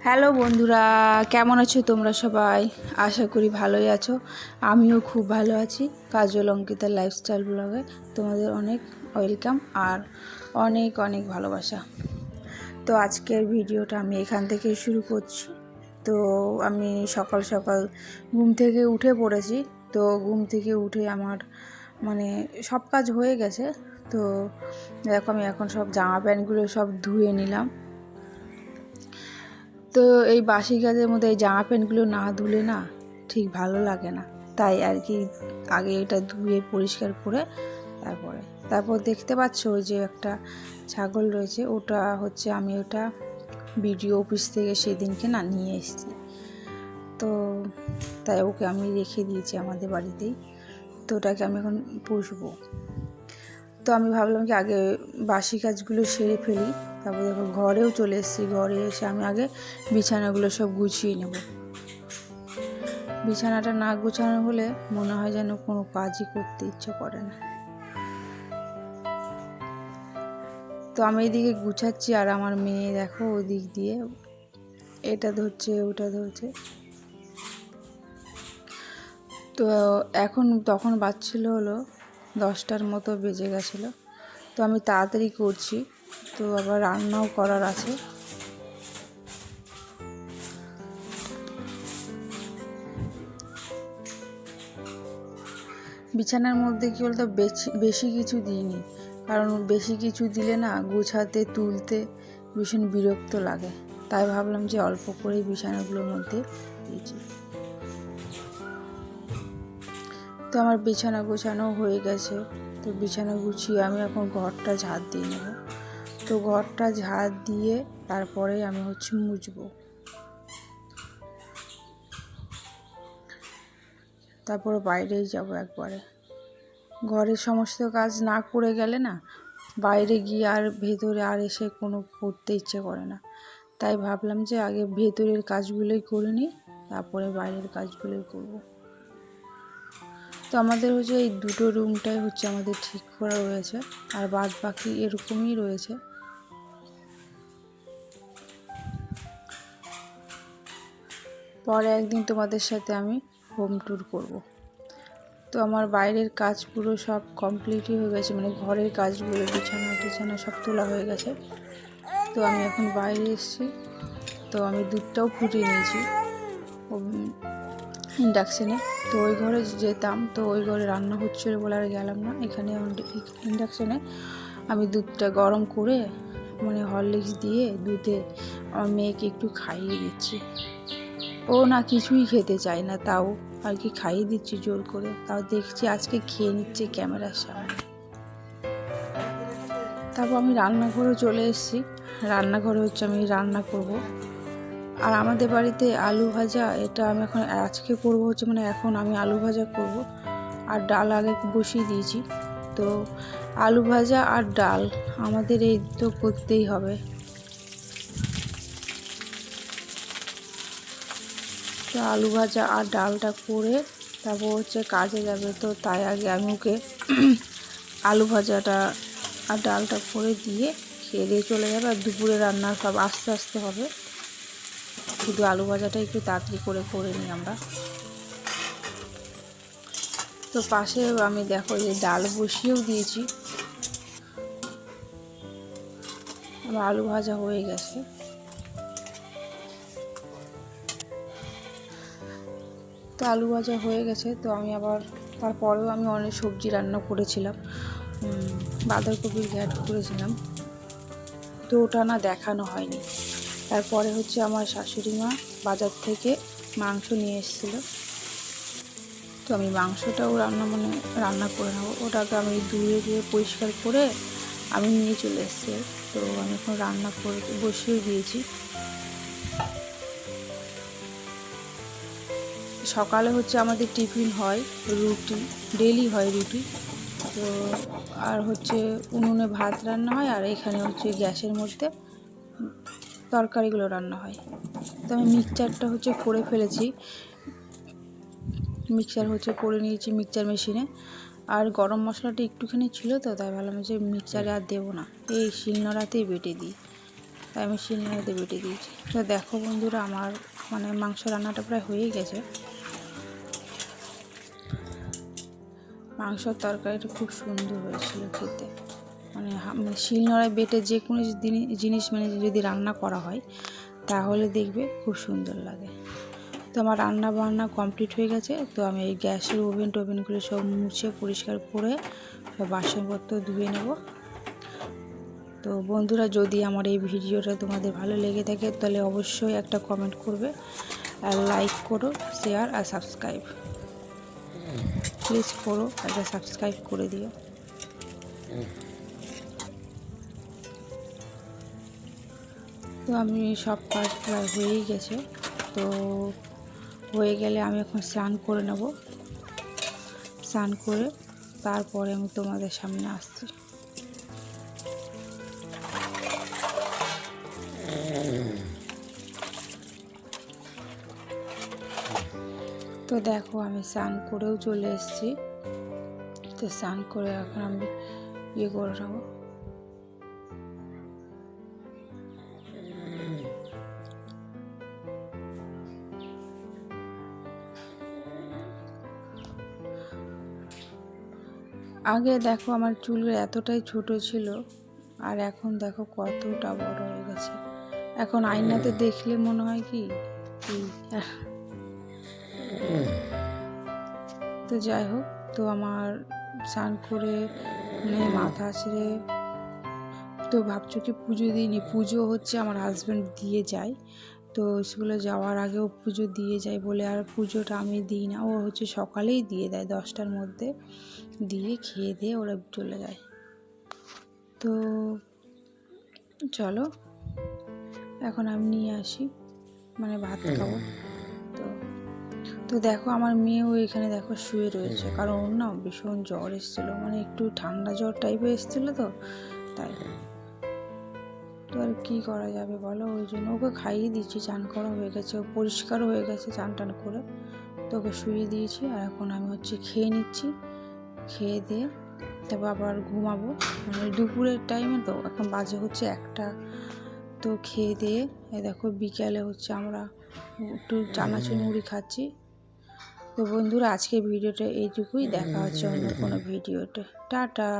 Hello বন্ধুরা, কেমন আছো তোমরা সবাই? আশা করি ভালোই আছো। আমিও খুব ভালো আছি। কাজল অঙ্কিতার লাইফস্টাইল ব্লগে তোমাদের অনেক ওয়েলকাম আর অনেক অনেক ভালোবাসা। তো আজকের ভিডিওটা আমি এখান থেকে শুরু করছি। তো আমি সকাল সকাল ঘুম থেকে উঠে পড়েছি। তো ঘুম থেকে উঠে আমার সব কাজ হয়ে গেছে। তো দেখো আমি এখন সব জামা প্যান্টগুলো সব ধুয়ে নিলাম। তো এই বাসি কাজের মধ্যে এই জামা প্যান্টগুলো না ধুলে না ঠিক ভালো লাগে না, তাই আর কি আগে এটা ধুয়ে পরিষ্কার করে তারপর দেখতে পাচ্ছ ওই যে একটা ছাগল রয়েছে, ওটা হচ্ছে আমি ওটা বিডিও অফিস থেকে সেদিনকে না নিয়ে এসেছি। তো তাই ওকে আমি রেখে দিয়েছি আমাদের বাড়িতেই। তো ওটাকে আমি এখন পুষবো। তো আমি ভাবলাম কি আগে বাসি কাজগুলো সেরে ফেলি। তারপর দেখো ঘরেও চলে এসেছি। ঘরে এসে আমি আগে বিছানাগুলো সব গুছিয়ে নেব। বিছানাটা না গুছানো হলে মনে হয় যেন কোনো কাজই করতে ইচ্ছে করে না। তো আমি এদিকে গুছাচ্ছি আর আমার মেয়ে দেখো ওদিক দিয়ে এটা ধরছে ওটা ধরছে। তো তখন বাজছিল হলো 10টার মতো বেজে গেছিলো। তো আমি তাড়াতাড়ি করছি, তো আবার রান্নাও করার আছে। বিছানার মধ্যে কী বলতো বেশি কিছু দিইনি, কারণ বেশি কিছু দিলে না গোছাতে তুলতে ভীষণ বিরক্ত লাগে। তাই ভাবলাম যে অল্প করেই বিছানাগুলোর মধ্যে দিয়েছি। তো আমার বিছানা গোছানো হয়ে গেছে। তো বিছানা গুছিয়ে আমি এখন ঘরটা ঝাড় দিয়ে নেব। তো ঘরটা ঝাড় দিয়ে তারপরে আমি মুছবো। তারপরে বাইরেই যাব একবারে। ঘরের সমস্ত কাজ না করে গেলে না বাইরে গিয়ে আর ভেতরে আর এসে কোনো করতে ইচ্ছে করে না। তাই ভাবলাম যে আগে ভেতরের কাজগুলোই করে নিই, তারপরে বাইরের কাজগুলোই করব। তো আমাদের এই দুটো রুমটাই আমাদের ঠিক করা রয়েছে, আর বাদ বাকি এরকমই রয়েছে। পরে একদিন তোমাদের সাথে আমি হোম ট্যুর করব। তো আমার বাইরের কাজ পুরো সব কমপ্লিটই হয়ে গেছে, ঘরের কাজগুলো বিছানা সব তোলা হয়ে গেছে। তো আমি এখন বাইরে এসেছি। তো আমি দুধটাও ফুটিয়ে নিয়েছি ইন্ডাকশানে। তো ওই ঘরে যেতাম, তো ওই ঘরে রান্না হচ্ছিল বলে আর গেলাম না। এখানে ইন্ডাকশানে আমি দুধটা গরম করে হরলিক্স দিয়ে দুধে আমার মেয়েকে একটু খাইয়ে দিচ্ছি। ও না কিছুই খেতে চায় না, তাও আর কি খাইয়ে দিচ্ছি জোর করে। তাও দেখছি আজকে খেয়ে নিচ্ছে ক্যামেরার সামনে। তারপর আমি রান্নাঘরে চলে এসেছি। রান্নাঘরে আমি রান্না করব। আর আমাদের বাড়িতে আলু ভাজা, এটা আমি এখন আজকে করবো এখন আমি আলু ভাজা করব। আর ডাল আগে বসিয়ে দিয়েছি। তো আলু ভাজা আর ডাল আমাদের এই তো করতেই হবে। তো আলু ভাজা আর ডালটা করে তারপর কাজে যাবে। তো তাই আগে আমি ওকে আলু ভাজাটা আর ডালটা করে দিয়ে খেয়ে দিয়ে চলে যাবে। আর দুপুরে রান্না সব আস্তে আস্তে হবে, শুধু আলু ভাজাটা একটু তাড়াতাড়ি করে নিই আমরা। তো পাশে আমি দেখো যে ডাল বসিয়েও দিয়েছি। আমার আলু ভাজা হয়ে গেছে। তো আলু ভাজা হয়ে গেছে। তো আমি আবার তারপরেও আমি অনেক সবজি রান্না করেছিলাম, বাঁধাকপির ঘ্যাট করেছিলাম। তো ওটা না দেখানো হয়নি। তারপরে আমার শাশুড়ি মা বাজার থেকে মাংস নিয়ে এসেছিলো। তো আমি মাংসটাও রান্না করে নেবো। ওটাকে আমি ধুয়ে পরিষ্কার করে আমি নিয়ে চলে এসেছি। তো আমি এখন রান্না করে বসিয়ে দিয়েছি। সকালে আমাদের টিফিন হয় রুটি, ডেলি হয় রুটি। তো আর উনুনে ভাত রান্না হয়, আর এখানে গ্যাসের মধ্যে তরকারিগুলো রান্না হয়। তো আমি মিক্সচারটা করে ফেলেছি। মিক্সচার করে নিয়েছি মিক্সচার মেশিনে। আর গরম মশলাটা একটুখানি ছিল, তো তাই ভাবলাম যে মিক্সচারে আর দেবো না, এই শিলনোড়াতেই বেটে দিই। তাই আমি শিলনোড়াতে বেটে দিয়েছি। তো দেখো বন্ধুরা, আমার মানে মাংস রান্নাটা প্রায় হয়েই গেছে। মাংসর তরকারিটা খুব সুন্দর হয়েছিল খেতে, মানে শিলনোড়ায় বেটে যে কোনো জিনিস মানে যদি রান্না করা হয় তাহলে দেখবে খুব সুন্দর লাগে। তো আমার রান্না বান্না কমপ্লিট হয়ে গেছে। তো আমি এই গ্যাসের ওভেনগুলো সব মুছে পরিষ্কার করে সব বাসনপত্র ধুয়ে নেব। তো বন্ধুরা, যদি আমার এই ভিডিওটা তোমাদের ভালো লেগে থাকে তাহলে অবশ্যই একটা কমেন্ট করবে, আর লাইক করো, শেয়ার আর সাবস্ক্রাইব প্লিজ করো, একটা সাবস্ক্রাইব করে দিও। তো আমি সব কাজ প্রায় হয়েই গেছে। তো হয়ে গেলে আমি এখন স্নান করে নেব। স্নান করে তারপরে আমি তোমাদের সামনে আসছি। তো দেখো, আমি স্নান করেও চলে এসেছি। তো স্নান করে এখন আমি করে নেব। আগে দেখো আমার চুল এতটাই ছোট ছিল, আর এখন দেখো কতটা বড় হয়ে গেছে। এখন আয়নাতে দেখলে মনে হয় কি। তো যাই হোক, তো আমার স্নান করে মানে মাথা ছেড়ে তো ভাবছো কি পুজো দিইনি। পুজো হচ্ছে আমার হাজব্যান্ড দিয়ে যায়, তো স্কুলে যাওয়ার আগেও পুজো দিয়ে যায় বলে আর পুজোটা আমি দিই না। ও হচ্ছে সকালেই দিয়ে দেয়, 10টার মধ্যে দিয়ে খেয়ে দিয়ে ওরা চলে যায়। তো চলো এখন আমি নিয়ে আসি, মানে ভাত খাবো। তো দেখো আমার মেয়েও এখানে দেখো শুয়ে রয়েছে, কারণ ওর না ভীষণ জ্বর এসেছিলো, মানে একটু ঠান্ডা জ্বর টাইপের এসেছিলো, তো তাই। তো আর কী করা যাবে বলো, ওই জন্য ওকে খাইয়ে দিয়েছি। চান করা হয়ে গেছে, ও পরিষ্কারও হয়ে গেছে চান টান করে। তো ওকে শুয়ে দিয়েছি, আর এখন আমি হচ্ছে খেয়ে নিচ্ছি। খেয়ে দিয়ে তারপর আবার ঘুমাবো, মানে দুপুরের টাইমে। তো এখন বাজে হচ্ছে 1টা। তো খেয়ে দিয়ে দেখো বিকেলে হচ্ছে আমরা একটু চানাচুর মুড়ি খাচ্ছি। তো বন্ধুরা, আজকের ভিডিওটা এইটুকুই। দেখা হচ্ছে অন্য কোনো ভিডিওতে। টাটা।